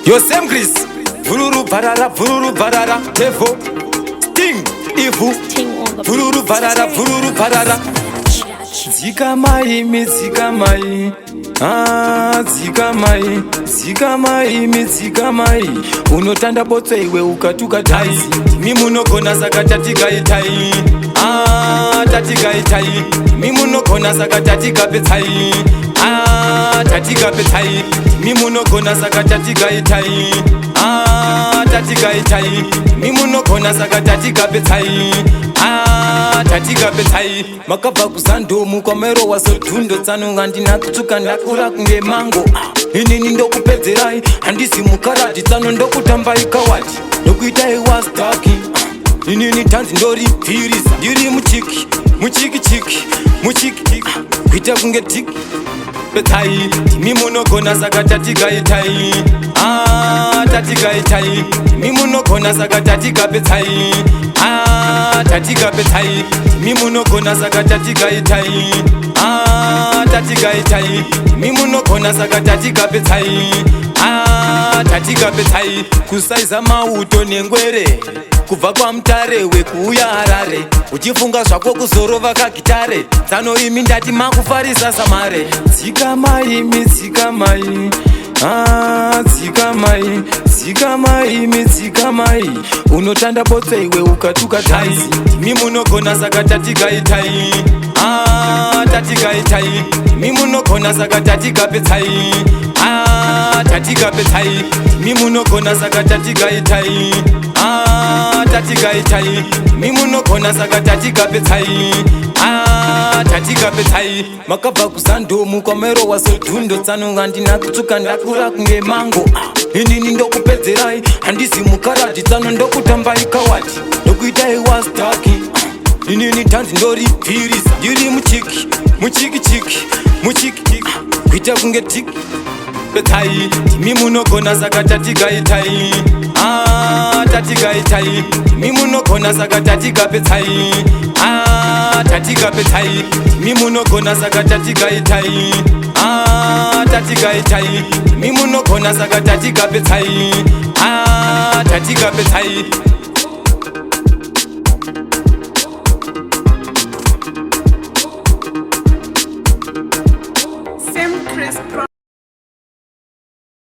Yo Samcris Vururu barara Tevo Sting Ivu Vururu barara Zika mai mi zika mai zika mai unotanda botso iwe ukatuka tai mimunogona saka tatika itai tatika itai mimunogona saka tatika pedzai tatika pedzai mimunogona saka tatika itai tatika itai mimunogona saka tatika pedzai tatika pedzai makabva kuzandomu kwamero wasodhundo tsanunga ndina kutuka ndakura kunge mango inini ndokupedzerai handisi mukarati tsano ndokutambai kawati ndokuitai wasdaki inini tanzi ndori bhirisa ndiri muchiki kuita kunge tiki pedzai timi munogona saka tatika itai tatika itai timi munogona saka tatika pedzai tatika pedzai timi munogona saka tatika itai tatika itai timi munogona saka tatika pedzai tatika pedzai kusaiza mauto nengwere kubva kwamutare wekuuya harare uchifunga zvako kuzorova kagitare tsano imi ndati makufarisa samare dzika mai mi dzika mai dzika mai unotanda botso iwe ukatuka tai timi munogona saka tatika itai tatika itai timi munogona saka tatika pedzai tatika pedzai timi munogona saka tatika itai tatika itai timi munogona saka tatika pedzai tatika pedzai makabva kuzandomu kwamero wasodhundo tsanunga ndina kutuka ndakura kunge mango inini ndokupedzerai handisi mukarati tsano ndokutambai kawati ndokuitai wasdaki inini tanzi ndori bhirisa ndiri muchiki kuita kunge tiki pedzai timi munogona saka tatika itai tatika itai timi munogona saka tatika pedzai tatika pedzai timi munogona saka tatika itai tatika itai timi munogona saka tatika pedzai tatika pedzai